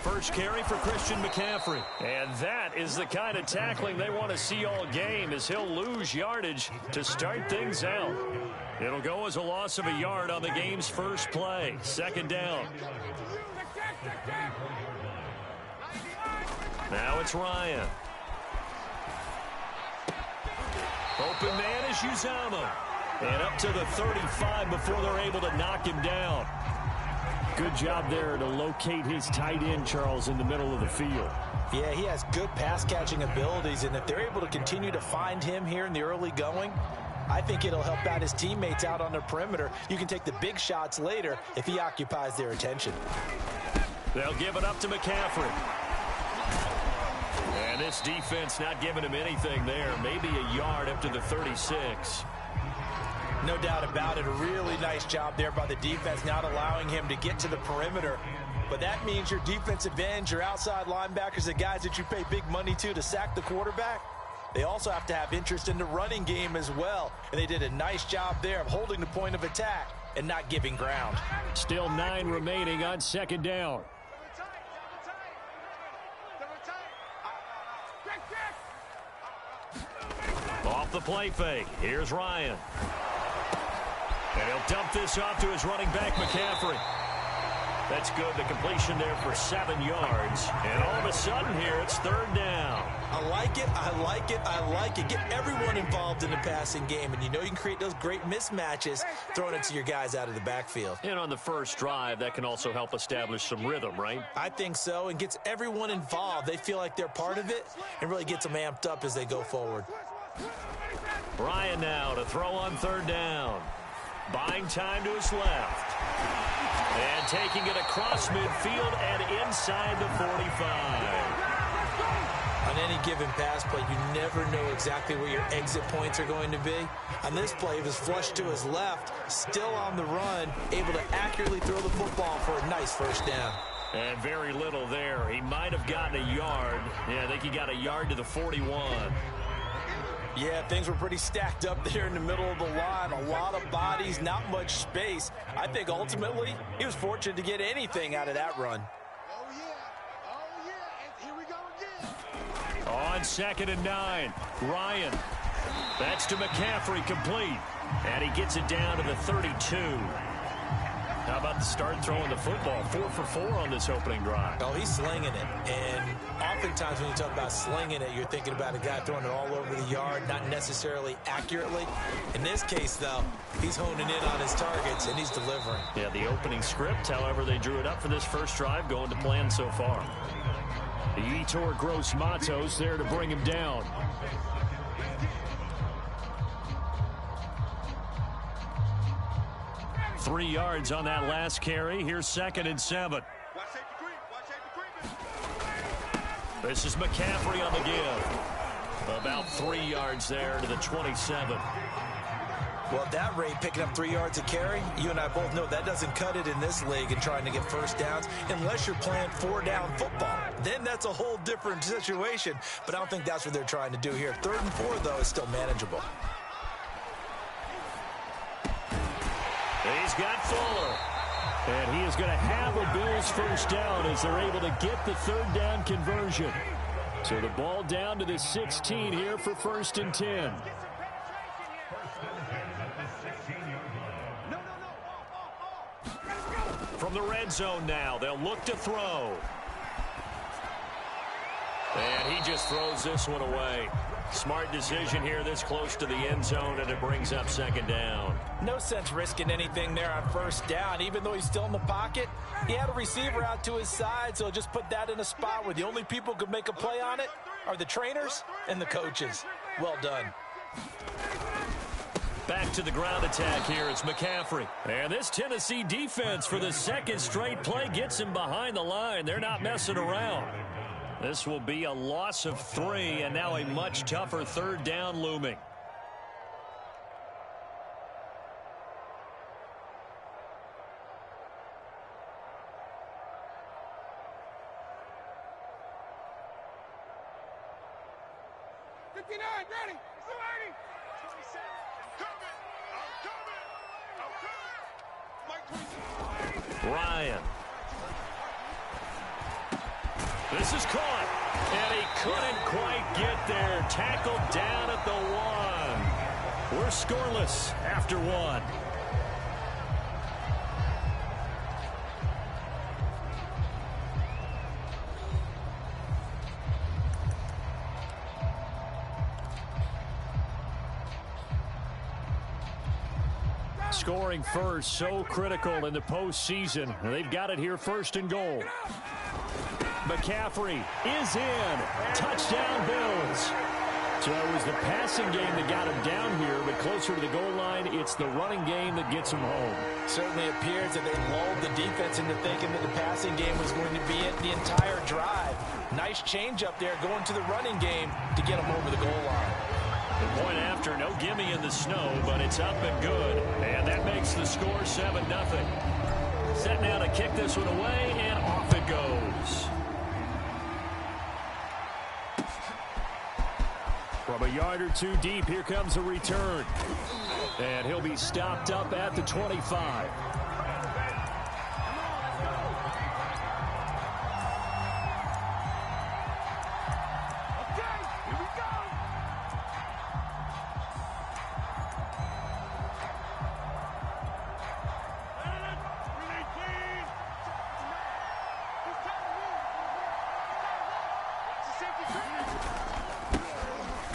First carry for Christian McCaffrey. And that is the kind of tackling they want to see all game, as he'll lose yardage to start things out. It'll go as a loss of a yard on the game's first play. Second down. Now it's Ryan. Open man is Uzama. And up to the 35 before they're able to knock him down. Good job there to locate his tight end, Charles, in the middle of the field. Yeah, he has good pass-catching abilities, and if they're able to continue to find him here in the early going, I think it'll help out his teammates out on the perimeter. You can take the big shots later if he occupies their attention. They'll give it up to McCaffrey. And this defense not giving him anything there. Maybe a yard up to the 36. No doubt about it. A really nice job there by the defense, not allowing him to get to the perimeter. But that means your defensive ends, your outside linebackers, the guys that you pay big money to sack the quarterback, they also have to have interest in the running game as well. And they did a nice job there of holding the point of attack and not giving ground. Still 9 remaining on second down. Off the play fake. Here's Ryan. And he'll dump this off to his running back, McCaffrey. That's good. The completion there for 7 yards. And all of a sudden here, it's third down. I like it. I like it. I like it. Get everyone involved in the passing game. And you know you can create those great mismatches throwing it to your guys out of the backfield. And on the first drive, that can also help establish some rhythm, right? I think so. And gets everyone involved. They feel like they're part of it and really gets them amped up as they go forward. Ryan now to throw on third down. Buying time to his left. And taking it across midfield and inside the 45. On any given pass play, you never know exactly where your exit points are going to be. On this play, it was flushed to his left, still on the run, able to accurately throw the football for a nice first down. And very little there. He might have gotten a yard. Yeah, I think he got a yard to the 41. Yeah, things were pretty stacked up there in the middle of the line. A lot of bodies, not much space. I think ultimately he was fortunate to get anything out of that run. Here we go again. On second and 9, Ryan. That's to McCaffrey, complete. And he gets it down to the 32. How about the start throwing the football? 4 for 4 on this opening drive. Oh, he's slinging it. And oftentimes when you talk about slinging it, you're thinking about a guy throwing it all over the yard, not necessarily accurately. In this case, though, he's honing in on his targets, and he's delivering. Yeah, the opening script, however, they drew it up for this first drive, going to plan so far. The Yetur Gross Matos there to bring him down. Three yards on that last carry. Here's second and 7. This is McCaffrey on the give. About 3 yards there to the 27. Well, at that rate, picking up 3 yards a carry, you and I both know that doesn't cut it in this league and trying to get first downs unless you're playing 4-down football. Then that's a whole different situation, but I don't think that's what they're trying to do here. 3rd and 4, though, is still manageable. He's got Fuller. And he is going to have a Bills first down as they're able to get the 3rd down conversion. So the ball down to the 16 here for 1st and 10. From the red zone now, they'll look to throw. And he just throws this one away. Smart decision here this close to the end zone, and it brings up 2nd down. No sense risking anything there on 1st down. Even though he's still in the pocket, he had a receiver out to his side, so just put that in a spot where the only people who could make a play on it are the trainers and the coaches. Well done. Back to the ground attack here. It's McCaffrey. And this Tennessee defense for the 2nd straight play gets him behind the line. They're not messing around. This will be a loss of 3, and now a much tougher 3rd down looming. Ready. 27. Coming. Ryan. This is caught. And he couldn't quite get there. Tackled down at the 1. We're scoreless after 1. Scoring first, so critical in the postseason. They've got it here, 1st and goal. McCaffrey is in. Touchdown, Bills. So it was the passing game that got him down here, but closer to the goal line, it's the running game that gets him home. Certainly appears that they lulled the defense into thinking that the passing game was going to be it the entire drive. Nice change up there going to the running game to get him over the goal line. The point after, no gimme in the snow, but it's up and good. And that makes the score 7-0. Set now to kick this one away, and off it goes. From a yard or two deep, here comes a return. And he'll be stopped up at the 25.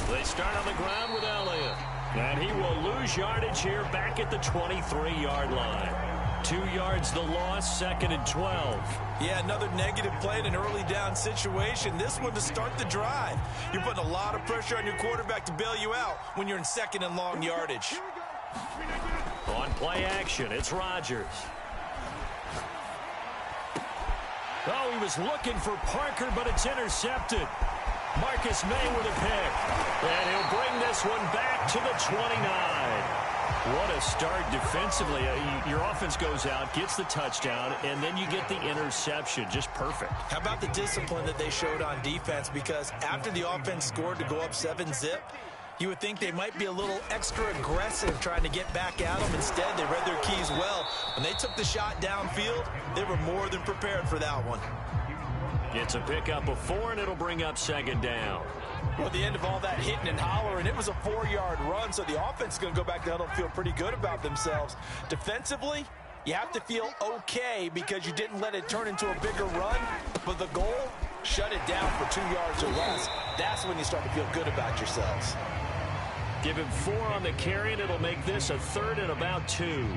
They start on the ground with Elliott. And he will lose yardage here back at the 23-yard line. 2 yards the loss, 2nd and 12. Yeah, another negative play in an early down situation. This one to start the drive. You're putting a lot of pressure on your quarterback to bail you out when you're in 2nd and long yardage. On play action, it's Rodgers. Oh, he was looking for Parker, but it's intercepted. Marcus May with a pick. And he'll bring this one back to the 29. What a start defensively. Your offense goes out, gets the touchdown, and then you get the interception. Just perfect. How about the discipline that they showed on defense? Because after the offense scored to go up 7-0, you would think they might be a little extra aggressive trying to get back at them. Instead, they read their keys well. When they took the shot downfield, they were more than prepared for that one. It's a pickup of 4, and it'll bring up 2nd down. Well, at the end of all that hitting and hollering, it was a 4-yard run, so the offense is going to go back down and feel pretty good about themselves. Defensively, you have to feel okay because you didn't let it turn into a bigger run, but the goal, shut it down for 2 yards or less. That's when you start to feel good about yourselves. Give him 4 on the carry, and it'll make this a 3rd and about 2.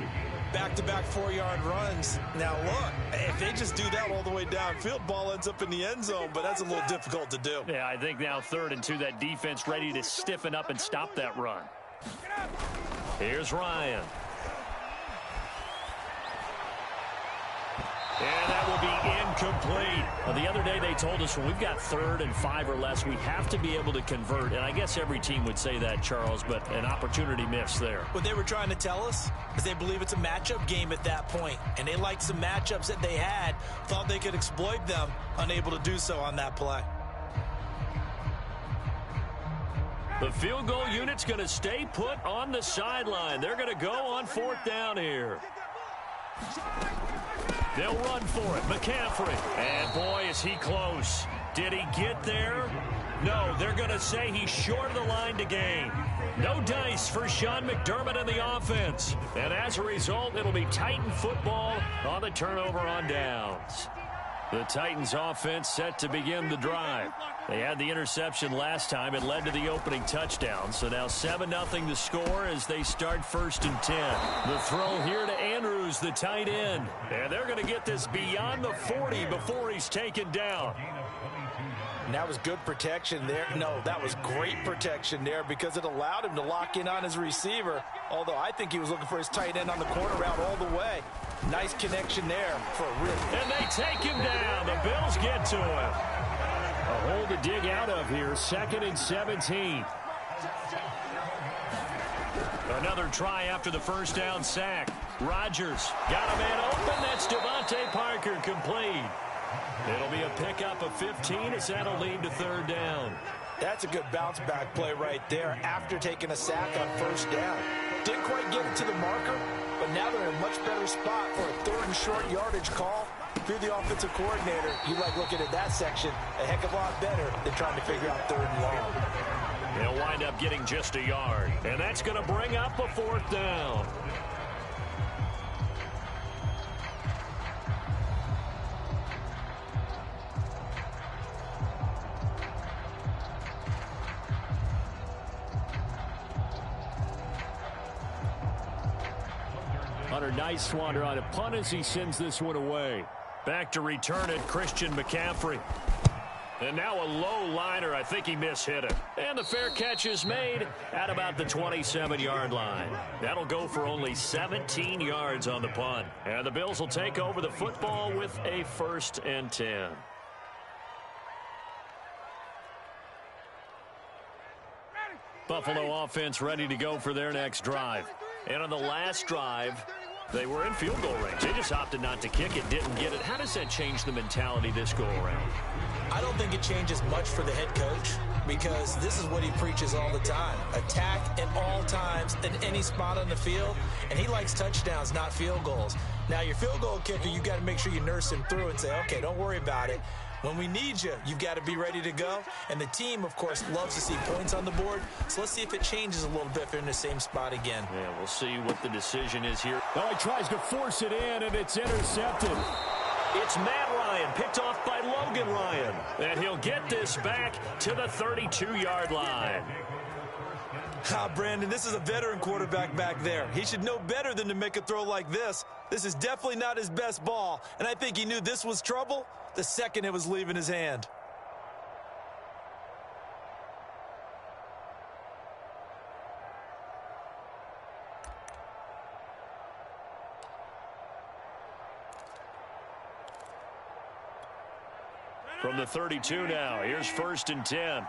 Back-to-back 4-yard runs. Now, look, if they just do that all the way downfield, ball ends up in the end zone, but that's a little difficult to do. Yeah, I think now 3rd and 2, that defense ready to stiffen up and stop that run. Here's Ryan. And that will be incomplete. The other day they told us when we've got 3rd and 5 or less, we have to be able to convert. And I guess every team would say that, Charles, but an opportunity missed there. What they were trying to tell us is they believe it's a matchup game at that point. And they liked some matchups that they had, thought they could exploit them, unable to do so on that play. The field goal unit's going to stay put on the sideline. They're going to go on 4th down here. They'll run for it. McCaffrey. And boy, is he close. Did he get there? No, they're going to say he's short of the line to gain. No dice for Sean McDermott and the offense. And as a result, it'll be Titan football on the turnover on downs. The Titans offense set to begin the drive. They had the interception last time. It led to the opening touchdown. So now 7-0 the score as they start 1st and 10. The throw here to Andrews, the tight end. And they're going to get this beyond the 40 before he's taken down. And that was good protection there. No, that was great protection there because it allowed him to lock in on his receiver. Although I think he was looking for his tight end on the corner route all the way. Nice connection there for a rip. And they take him down. The Bills get to him. A hole to dig out of here. 2nd and 17. Another try after the 1st down sack. Rodgers got a man open. That's Devontae Parker complete. It'll be a pickup of 15 as that'll lead to 3rd down. That's a good bounce back play right there after taking a sack on 1st down. Didn't quite get it to the marker, but now they're in a much better spot for a third and short yardage call. If you're the offensive coordinator, you like looking at that section a heck of a lot better than trying to figure out third and long. He'll wind up getting just a yard, and that's going to bring up a fourth down. Hunter Nicewander on a punt as he sends this one away. Back to return it, Christian McCaffrey. And now a low liner. I think he mishit it. And the fair catch is made at about the 27-yard line. That'll go for only 17 yards on the punt. And the Bills will take over the football with a 1st and 10. Buffalo offense ready to go for their next drive. And on the last drive, they were in field goal range. They just opted not to kick it, didn't get it. How does that change the mentality this go around? I don't think it changes much for the head coach because this is what he preaches all the time. Attack at all times in any spot on the field, and he likes touchdowns, not field goals. Now, your field goal kicker, you've got to make sure you nurse him through and say, okay, don't worry about it. When we need you, you've got to be ready to go. And the team, of course, loves to see points on the board. So let's see if it changes a little bit if they're in the same spot again. Yeah, we'll see what the decision is here. Oh, he tries to force it in, and it's intercepted. It's Matt Ryan, picked off by Logan Ryan. And he'll get this back to the 32-yard line. Brandon, this is a veteran quarterback back there. He should know better than to make a throw like this. This is definitely not his best ball, and I think he knew this was trouble the second it was leaving his hand. From the 32 now, here's 1st and 10.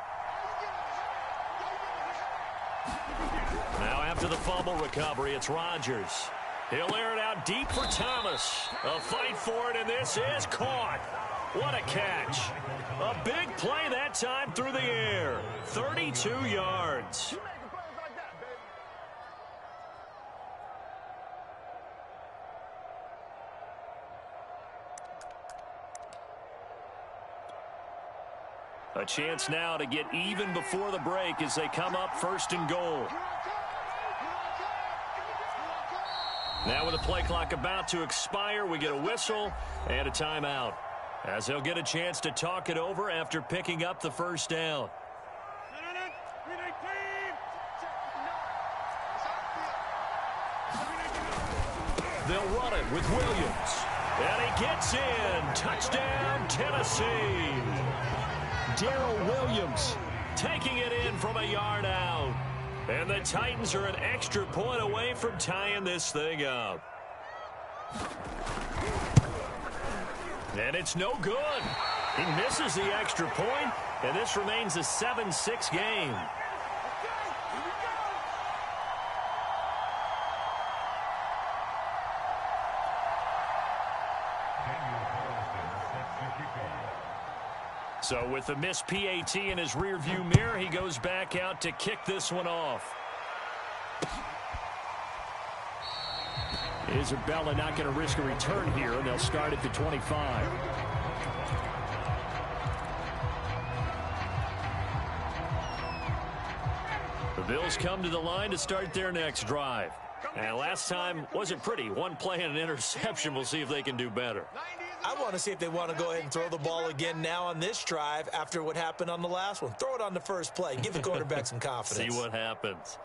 Now after the fumble recovery, it's Rodgers. He'll air it out deep for Thomas. A fight for it, and this is caught. What a catch. A big play that time through the air. 32 yards. A chance now to get even before the break as they come up 1st and goal. Now with the play clock about to expire, we get a whistle and a timeout, as they'll get a chance to talk it over after picking up the 1st down. They'll run it with Williams. And he gets in. Touchdown, Tennessee. Darrell Williams taking it in from a yard out. And the Titans are an extra point away from tying this thing up. And it's no good. He misses the extra point, and this remains a 7-6 game. So with the missed PAT in his rearview mirror, he goes back out to kick this one off. Isabella not going to risk a return here, and they'll start at the 25. The Bills come to the line to start their next drive. And last time wasn't pretty. One play and an interception. We'll see if they can do better. I want to see if they want to go ahead and throw the ball again now on this drive after what happened on the last one. Throw it on the first play. Give the quarterback some confidence. See what happens.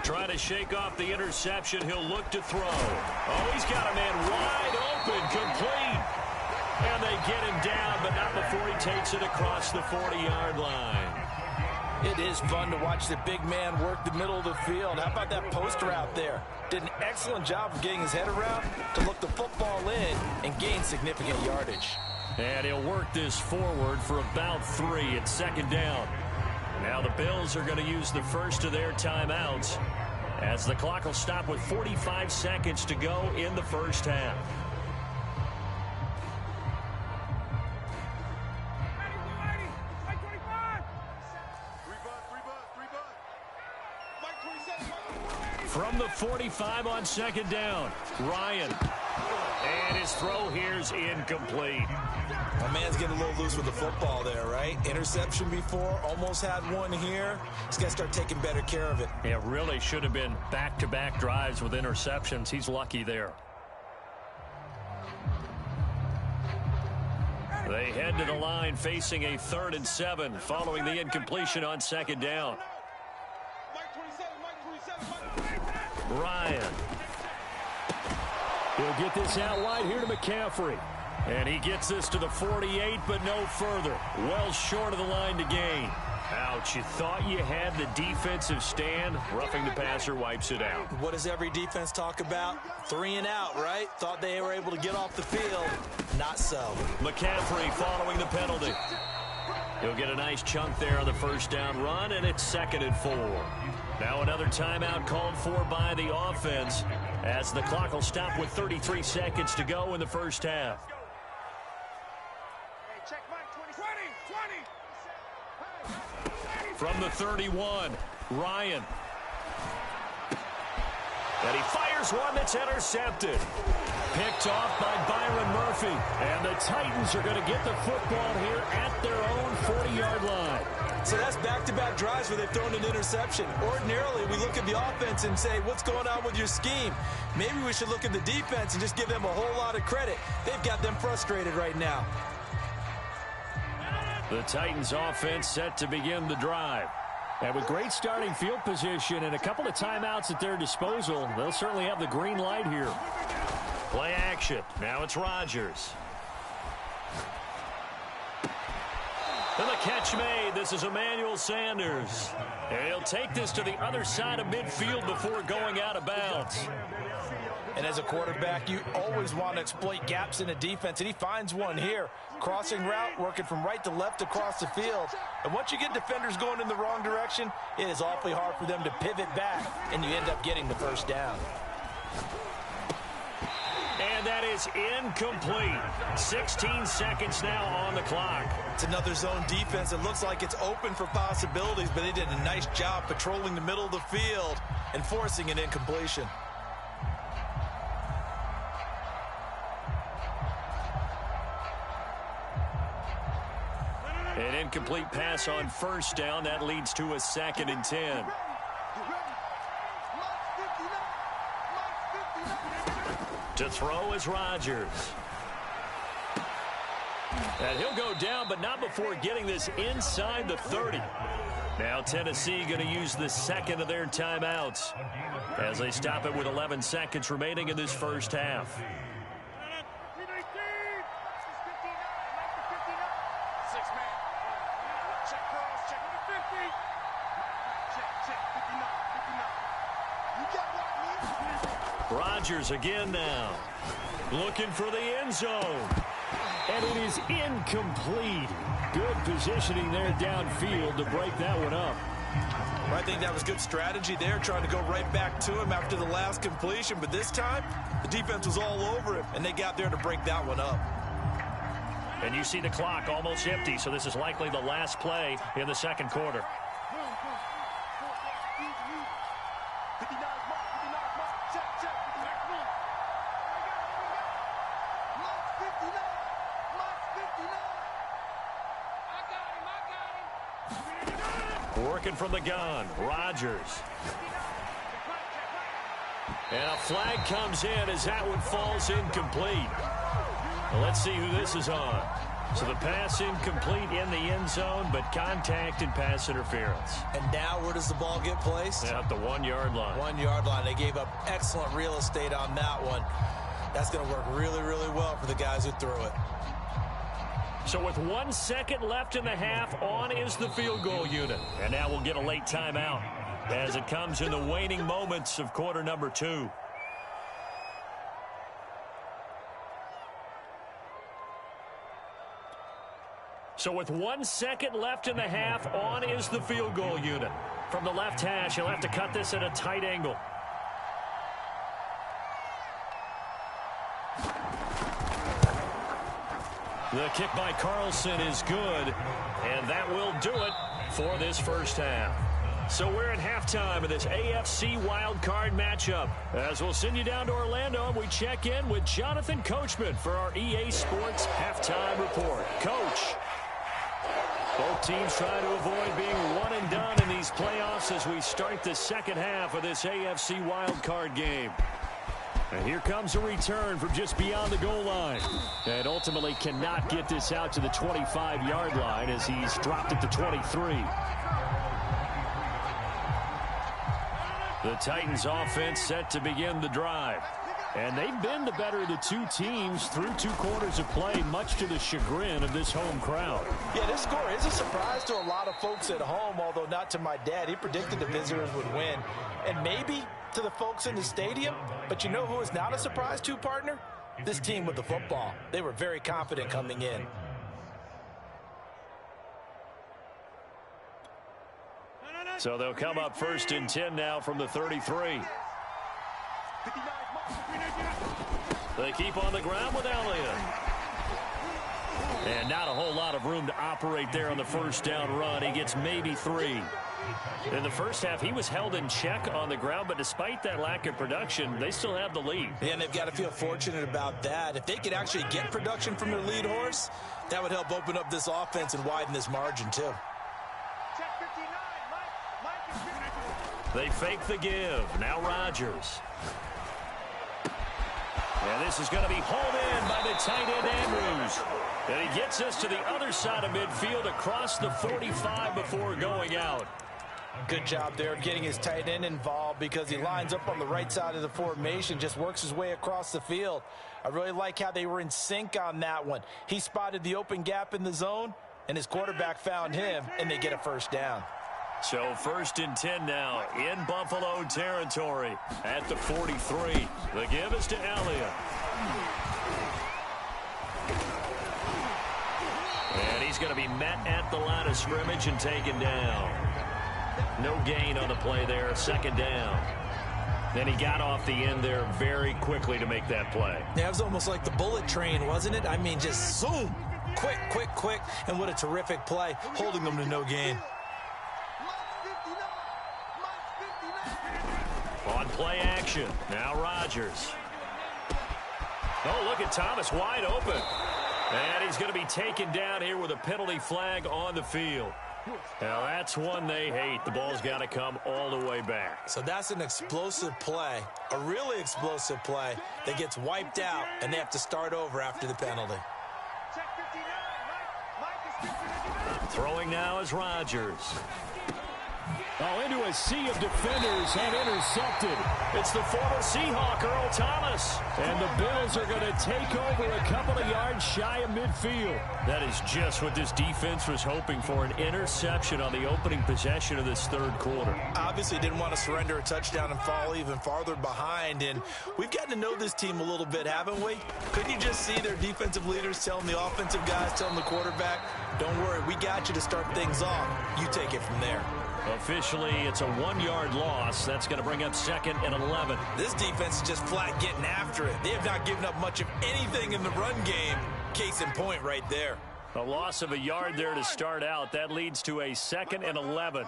Trying to shake off the interception. He'll look to throw. Oh, he's got a man wide open, complete. And they get him down, but not before he takes it across the 40-yard line. It is fun to watch the big man work the middle of the field. How about that post route there? Did an excellent job of getting his head around to look the football in and gain significant yardage. And he'll work this forward for about 3 at 2nd down. Now the Bills are going to use the first of their timeouts as the clock will stop with 45 seconds to go in the first half. From the 45 on second down, Ryan. And his throw here's incomplete. My man's getting a little loose with the football there, right? Interception before, almost had one here. He's got to start taking better care of it. It really should have been back-to-back drives with interceptions. He's lucky there. They head to the line facing a 3rd and 7 following the incompletion on second down. Ryan. He'll get this out wide here to McCaffrey. And he gets this to the 48, but no further. Well short of the line to gain. Ouch, you thought you had the defensive stand. Roughing the passer wipes it out. What does every defense talk about? 3 and out, right? Thought they were able to get off the field. Not so. McCaffrey following the penalty. He'll get a nice chunk there on the first down run, and it's 2nd and 4. Now another timeout called for by the offense as the clock will stop with 33 seconds to go in the first half. From the 31, Ryan. And he fires one that's intercepted. Picked off by Byron Murphy. And the Titans are going to get the football here at their own 40-yard line. So that's back-to-back drives where they've thrown an interception. Ordinarily, we look at the offense and say, what's going on with your scheme? Maybe we should look at the defense and just give them a whole lot of credit. They've got them frustrated right now. The Titans offense set to begin the drive. And with great starting field position and a couple of timeouts at their disposal, they'll certainly have the green light here. Play action. Now it's Rodgers. And the catch made. This is Emmanuel Sanders. And he'll take this to the other side of midfield before going out of bounds. And as a quarterback, you always want to exploit gaps in a defense, and he finds one here. Crossing route, working from right to left across the field. And once you get defenders going in the wrong direction, it is awfully hard for them to pivot back, and you end up getting the first down. And that is incomplete. 16 seconds now on the clock. It's another zone defense. It looks like it's open for possibilities, but they did a nice job patrolling the middle of the field and forcing an incompletion. An incomplete pass on first down. That leads to a 2nd and 10. To throw is Rodgers. And he'll go down, but not before getting this inside the 30. Now Tennessee going to use the 2nd of their timeouts as they stop it with 11 seconds remaining in this first half. Rodgers again now. Looking for the end zone. And it is incomplete. Good positioning there downfield to break that one up. I think that was good strategy there, trying to go right back to him after the last completion. But this time, the defense was all over him, and they got there to break that one up. And you see the clock almost empty, so this is likely the last play in the second quarter. Working from the gun, Rodgers. And a flag comes in as that one falls incomplete. Well, let's see who this is on. So the pass incomplete in the end zone, but contact and pass interference. And now where does the ball get placed? At the 1-yard line. 1-yard line. They gave up excellent real estate on that one. That's going to work really, really well for the guys who threw it. So with 1 second left in the half, on is the field goal unit. And now we'll get a late timeout as it comes in the waning moments of quarter number 2. So with 1 second left in the half, on is the field goal unit. From the left hash, he'll have to cut this at a tight angle. The kick by Carlson is good, and that will do it for this first half. So we're at halftime of this AFC wildcard matchup. As we'll send you down to Orlando, and we check in with Jonathan Coachman for our EA Sports Halftime Report. Coach, both teams trying to avoid being one and done in these playoffs as we start the second half of this AFC wildcard game. And here comes a return from just beyond the goal line. And ultimately cannot get this out to the 25-yard line as he's dropped at the 23. The Titans offense set to begin the drive. And they've been the better of the two teams through 2 quarters of play, much to the chagrin of this home crowd. Yeah, this score is a surprise to a lot of folks at home, although not to my dad. He predicted the visitors would win. And maybe to the folks in the stadium. But you know who is not a surprise to, partner? This team with the football. They were very confident coming in. So they'll come up 1st and 10 now from the 33. They keep on the ground with Elliott. And not a whole lot of room to operate there on the first down run. He gets maybe 3. In the first half, he was held in check on the ground, but despite that lack of production, they still have the lead. Yeah, and they've got to feel fortunate about that. If they could actually get production from their lead horse, that would help open up this offense and widen this margin, too. They fake the give. Now Rodgers. And this is going to be hauled in by the tight end Andrews. And he gets us to the other side of midfield across the 45 before going out. Good job there of getting his tight end involved because he lines up on the right side of the formation, just works his way across the field. I really like how they were in sync on that one. He spotted the open gap in the zone, and his quarterback found him, and they get a first down. So 1st and 10 now in Buffalo territory at the 43. The give is to Elliott. And he's going to be met at the line of scrimmage and taken down. No gain on the play there, 2nd down. Then he got off the end there very quickly to make that play. Yeah, it was almost like the bullet train, wasn't it? I mean, just zoom. Quick, quick, quick. And what a terrific play, holding them to no gain. On play action. Now Rodgers. Oh, look at Thomas wide open. And he's going to be taken down here with a penalty flag on the field. Now, that's one they hate. The ball's got to come all the way back. So that's an explosive play, a really explosive play that gets wiped out, and they have to start over after the penalty. Throwing now is Rodgers. Oh, into a sea of defenders and intercepted. It's the former Seahawk, Earl Thomas. And the Bills are going to take over a couple of yards shy of midfield. That is just what this defense was hoping for, an interception on the opening possession of this 3rd quarter. Obviously didn't want to surrender a touchdown and fall even farther behind. And we've gotten to know this team a little bit, haven't we? Couldn't you just see their defensive leaders telling the offensive guys, telling the quarterback, don't worry, we got you to start things off. You take it from there. Officially, it's a 1-yard loss. That's going to bring up 2nd and 11. This defense is just flat getting after it. They have not given up much of anything in the run game. Case in point right there. A loss of a yard there to start out. That leads to a 2nd and 11.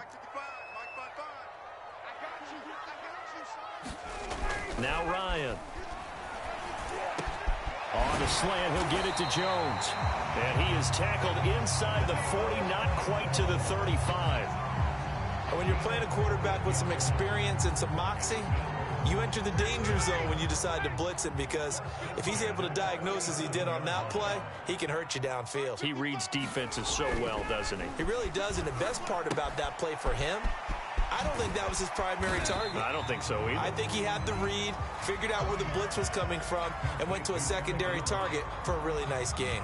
Now Ryan. On the slant, he'll get it to Jones. And he is tackled inside the 40, not quite to the 35. When you're playing a quarterback with some experience and some moxie, you enter the danger zone when you decide to blitz him, because if he's able to diagnose as he did on that play, he can hurt you downfield. He reads defenses so well, doesn't he? He really does, and the best part about that play for him, I don't think that was his primary target. I don't think so either. I think he had the read, figured out where the blitz was coming from, and went to a secondary target for a really nice gain.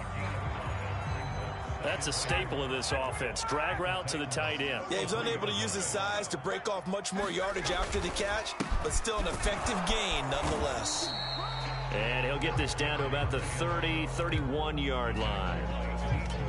That's a staple of this offense. Drag route to the tight end. Yeah, he's unable to use his size to break off much more yardage after the catch, but still an effective gain nonetheless. And he'll get this down to about the 30, 31-yard line.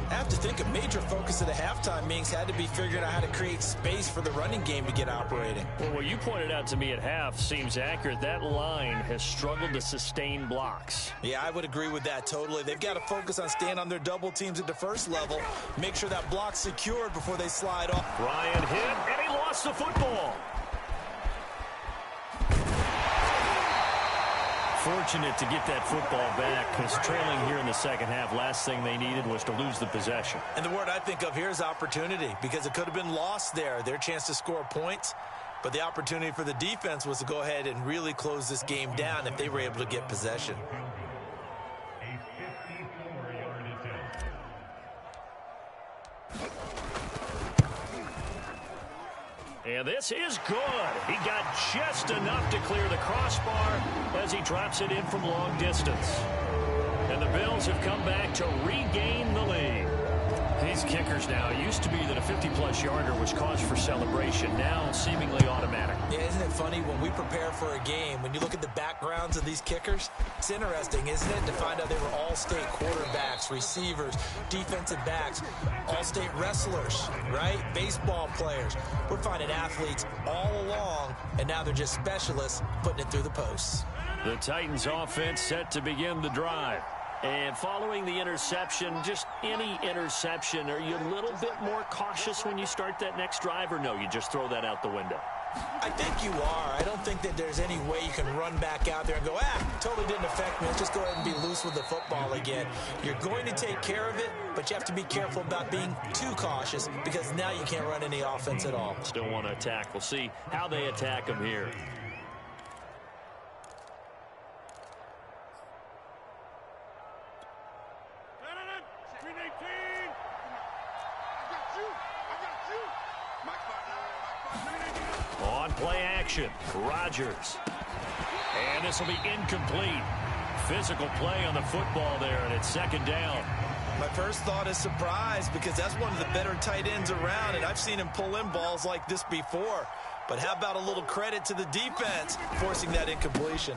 I have to think a major focus of the halftime meetings had to be figuring out how to create space for the running game to get operating. Well, what you pointed out to me at half seems accurate. That line has struggled to sustain blocks. Yeah, I would agree with that totally. They've got to focus on staying on their double teams at the first level, make sure that block's secured before they slide off. Ryan hit, and he lost lost the football. Fortunate to get that football back, because trailing here in the second half, last thing they needed was to lose the possession. And the word I think of here is opportunity, because it could have been lost there. Their chance to score points, but the opportunity for the defense was to go ahead and really close this game down if they were able to get possession. And this is good. He got just enough to clear the crossbar as he drops it in from long distance. And the Bills have come back to regain the lead. These kickers now, it used to be that a 50-plus yarder was cause for celebration. Now seemingly automatic. Yeah, isn't it funny when we prepare for a game, when you look at the backgrounds of these kickers, it's interesting, isn't it, to find out they were all-state quarterbacks, receivers, defensive backs, all-state wrestlers, right? Baseball players. We're finding athletes all along, and now they're just specialists putting it through the posts. The Titans offense set to begin the drive. And following the interception, just any interception, are you a little bit more cautious when you start that next drive, or no, you just throw that out the window? I think you are. I don't think that there's any way you can run back out there and go, totally didn't affect me. Let's just go ahead and be loose with the football again. You're going to take care of it, but you have to be careful about being too cautious, because now you can't run any offense at all. Still want to attack. We'll see how they attack them here. On play action, Rodgers. And this will be incomplete. Physical play on the football there, and it's second down. My first thought is surprise, because that's one of the better tight ends around, and I've seen him pull in balls like this before. But how about a little credit to the defense forcing that incompletion?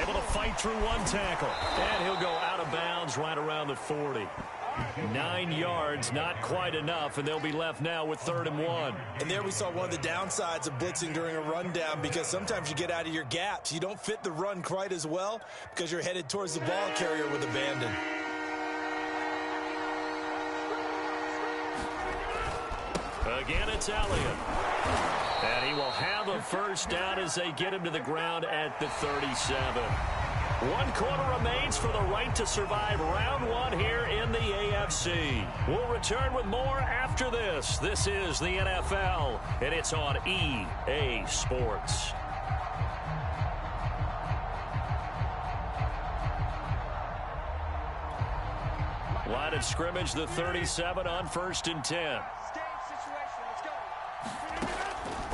Able to fight through one tackle. And he'll go out of bounds right around the 40. 9 yards, not quite enough, and they'll be left now with 3rd and 1. And there we saw one of the downsides of blitzing during a rundown, because sometimes you get out of your gaps. You don't fit the run quite as well because you're headed towards the ball carrier with abandon. Again, it's Elliott. And he will have a first down as they get him to the ground at the 37. 1 quarter remains for the right to survive round 1 here in the AFC. We'll return with more after this. This is the NFL, and it's on EA Sports. Line of scrimmage, the 37 on 1st and 10.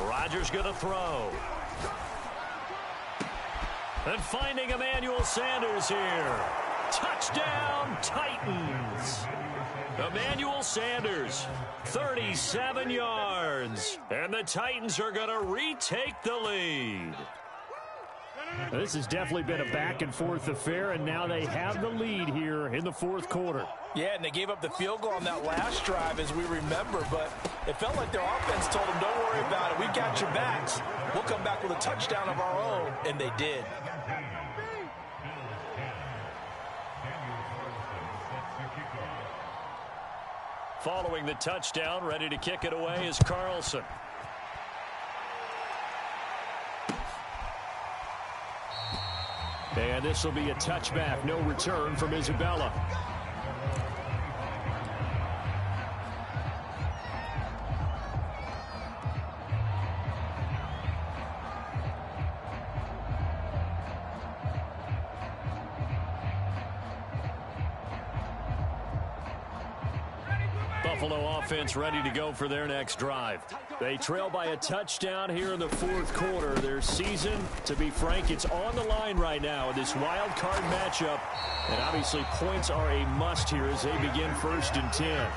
Rodgers going to throw. And finding Emmanuel Sanders here. Touchdown, Titans. Emmanuel Sanders, 37 yards. And the Titans are going to retake the lead. This has definitely been a back-and-forth affair, and now they have the lead here in the 4th quarter. Yeah, and they gave up the field goal on that last drive, as we remember, but it felt like their offense told them, don't worry about it. We've got your backs. We'll come back with a touchdown of our own, and they did. Following the touchdown, ready to kick it away is Carlson. And this will be a touchback. No return from Isabella. Buffalo offense ready to go for their next drive. They trail by a touchdown here in the 4th quarter. Their season, to be frank, it's on the line right now in this wild card matchup. And obviously points are a must here as they begin 1st and 10.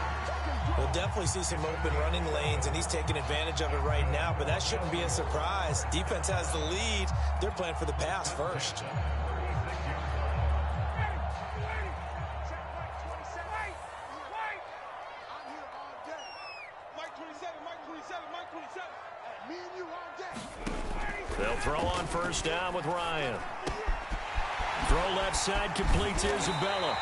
We'll definitely see some open running lanes, and he's taking advantage of it right now, but that shouldn't be a surprise. Defense has the lead. They're playing for the pass first. They'll throw on 1st down with Ryan. Throw left side complete to Isabella.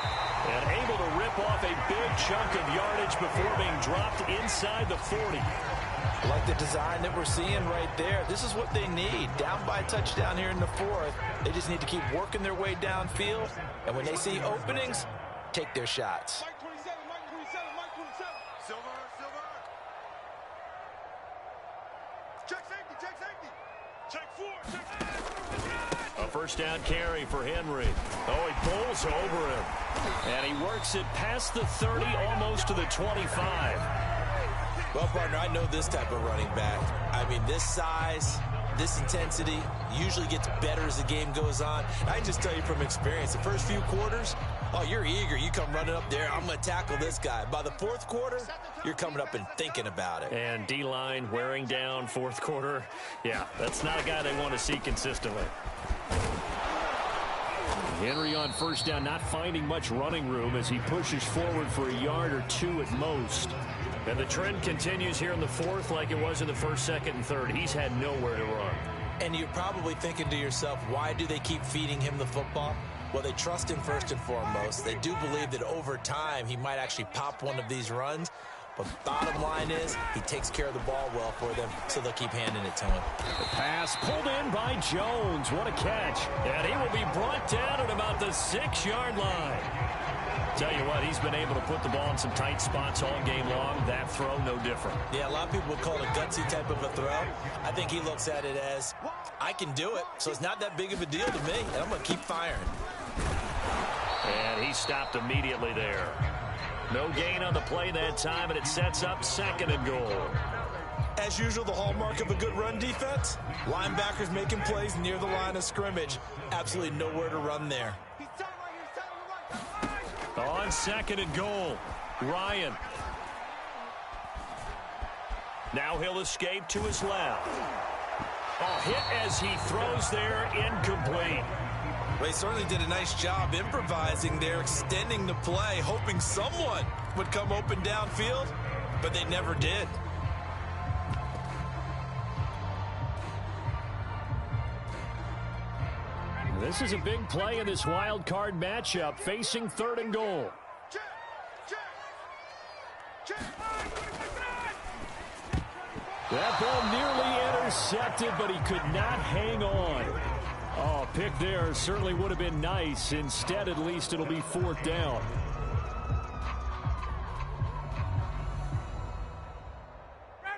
And able to rip off a big chunk of yardage before being dropped inside the 40. I like the design that we're seeing right there. This is what they need. Down by a touchdown here in the 4th. They just need to keep working their way downfield. And when they see openings, take their shots. Mike 27, Mike 27, Mike 27. Silver, silver. Check safety, check safety. Check 4, check 4. A first down carry for Henry. Oh, he pulls over him. And he works it past the 30, almost to the 25. Well, partner, I know this type of running back. I mean, this size, this intensity usually gets better as the game goes on. I can just tell you from experience, the first few quarters, oh, you're eager. You come running up there, I'm going to tackle this guy. By the 4th quarter, you're coming up and thinking about it. And D-line wearing down 4th quarter. Yeah, that's not a guy they want to see consistently. Henry on first down, not finding much running room as he pushes forward for a yard or 2 at most. And the trend continues here in the 4th like it was in the 1st, 2nd, and 3rd. He's had nowhere to run. And you're probably thinking to yourself, why do they keep feeding him the football? Well, they trust him first and foremost. They do believe that over time he might actually pop one of these runs. But bottom line is he takes care of the ball well for them, so they'll keep handing it to him. The pass pulled in by Jones. What a catch. And he will be brought down at about the 6-yard line. Tell you what, he's been able to put the ball in some tight spots all game long. That throw, no different. Yeah, a lot of people would call it a gutsy type of a throw. I think he looks at it as, I can do it, so it's not that big of a deal to me, and I'm going to keep firing. And he stopped immediately there. No gain on the play that time, and it sets up 2nd and goal. As usual, the hallmark of a good run defense, linebackers making plays near the line of scrimmage. Absolutely nowhere to run there. On 2nd and goal, Ryan. Now he'll escape to his left. A hit as he throws there, incomplete. Well, he certainly did a nice job improvising there, extending the play, hoping someone would come open downfield, but they never did. This is a big play in this wild card matchup, facing 3rd and goal. That ball nearly intercepted, but he could not hang on. Oh, pick there certainly would have been nice. Instead, at least it'll be 4th down.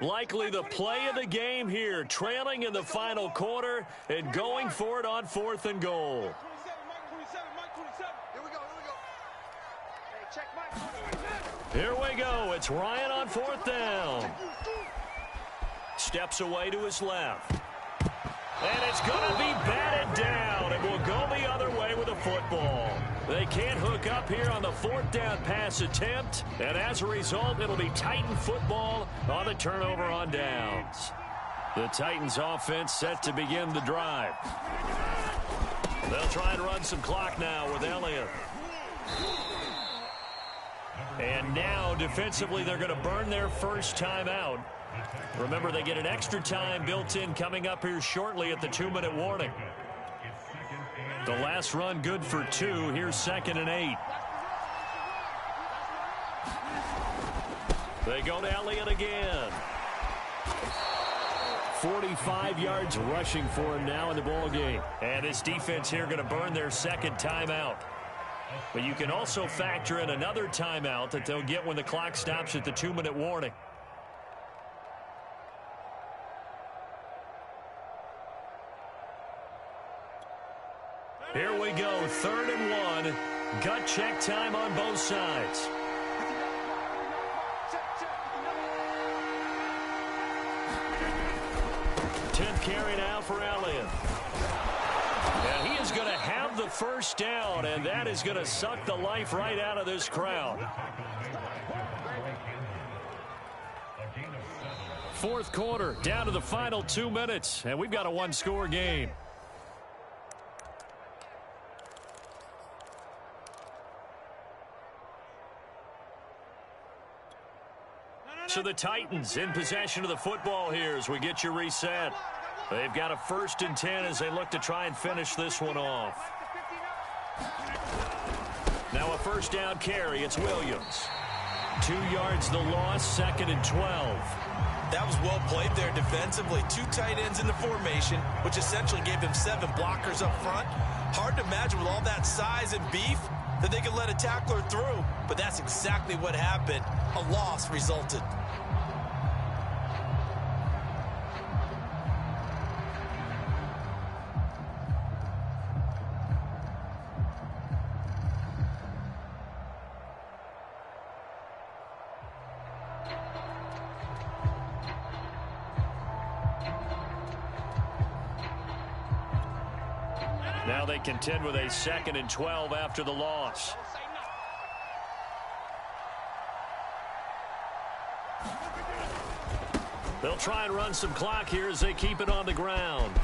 Likely the play of the game here, trailing in the final quarter and going for it on 4th and goal. Here we go. It's Ryan on 4th down. Steps away to his left. And it's going to be batted down, and will go the other way with a football. They can't hook up here on the 4th down pass attempt, and as a result, it'll be Titan football on the turnover on downs. The Titans offense set to begin the drive. They'll try and run some clock now with Elliott. And now, defensively, they're going to burn their first timeout. Remember, they get an extra time built in coming up here shortly at the 2-minute warning. The last run good for 2. Here's 2nd and 8. They go to Elliott again. 45 yards rushing for him now in the ball game. And this defense here going to burn their 2nd timeout. But you can also factor in another timeout that they'll get when the clock stops at the 2-minute warning. Here we go, 3rd and 1. Gut check time on both sides. Tenth carry now for Elliott. And he is going to have the first down, and that is going to suck the life right out of this crowd. 4th quarter, down to the final 2 minutes, and we've got a 1-score game. So the Titans in possession of the football here as we get you reset. They've got a 1st and 10 as they look to try and finish this one off. Now a first down carry. It's Williams. 2 yards the loss, 2nd and 12. That was well played there defensively. 2 tight ends in the formation, which essentially gave them 7 blockers up front. Hard to imagine with all that size and beef that they could let a tackler through, but that's exactly what happened. A loss resulted. Now they contend with a 2nd and 12 after the loss. They'll try and run some clock here as they keep it on the ground.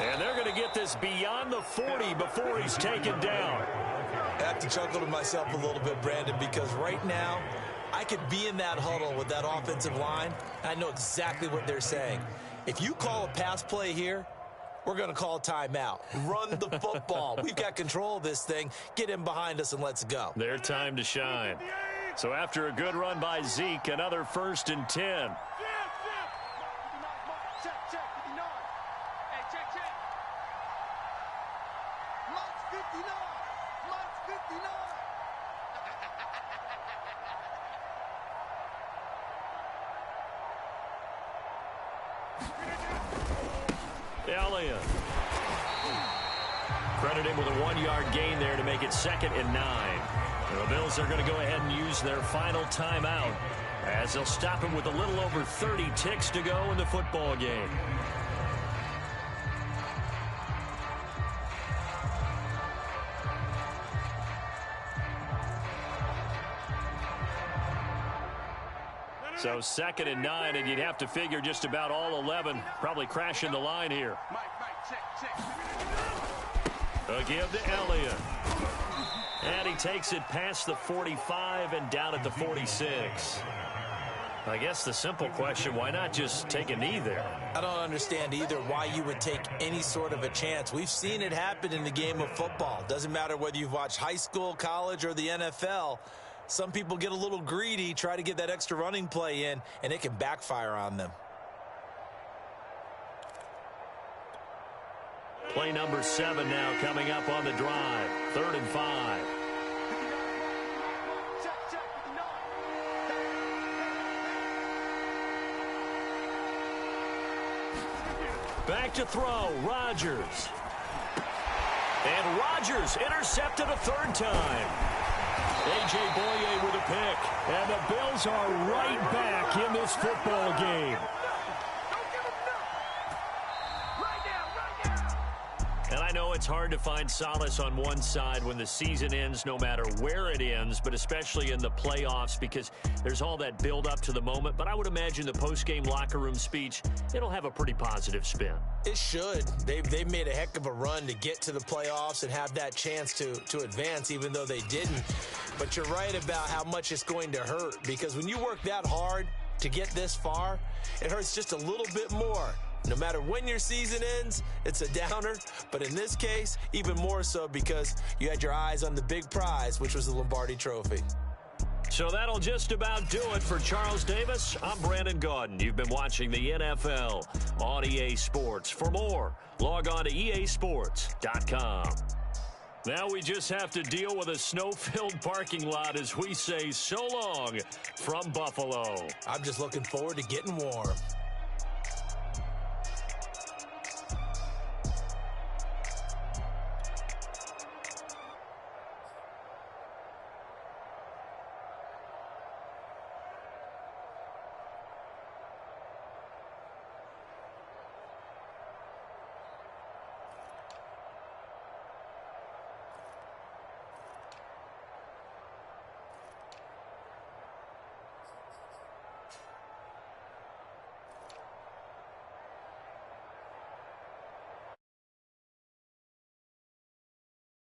And they're going to get this beyond the 40 before he's taken down. I have to chuckle to myself a little bit, Brandon, because right now I could be in that huddle with that offensive line. I know exactly what they're saying. If you call a pass play here, we're going to call timeout. Run the football. We've got control of this thing. Get in behind us and let's go. Their time to shine. So after a good run by Zeke, another 1st and 10. Elliott. Credit him with a 1-yard gain there to make it 2nd and 9. And the Bills are going to go ahead and use their final timeout as they'll stop him with a little over 30 ticks to go in the football game. So 2nd and 9, and you'd have to figure just about all 11 probably crashing the line here. A give to Elliott. And he takes it past the 45 and down at the 46. I guess the simple question, why not just take a knee there? I don't understand either why you would take any sort of a chance. We've seen it happen in the game of football. Doesn't matter whether you've watched high school, college, or the NFL. Some people get a little greedy, try to get that extra running play in, and it can backfire on them. Play number 7 now coming up on the drive. 3rd and 5. Back to throw, Rodgers. And Rodgers intercepted a 3rd time. A.J. Boye with a pick. And the Bills are right back in this football game. And I know it's hard to find solace on one side when the season ends, no matter where it ends, but especially in the playoffs because there's all that build up to the moment. But I would imagine the post-game locker room speech, it'll have a pretty positive spin. It should. They've made a heck of a run to get to the playoffs and have that chance to advance, even though they didn't. But you're right about how much it's going to hurt because when you work that hard to get this far, it hurts just a little bit more. No matter when your season ends, it's a downer. But in this case, even more so because you had your eyes on the big prize, which was the Lombardi Trophy. So that'll just about do it for Charles Davis. I'm Brandon Gaudin. You've been watching the NFL on EA Sports. For more, log on to easports.com. Now we just have to deal with a snow-filled parking lot as we say so long from Buffalo. I'm just looking forward to getting warm.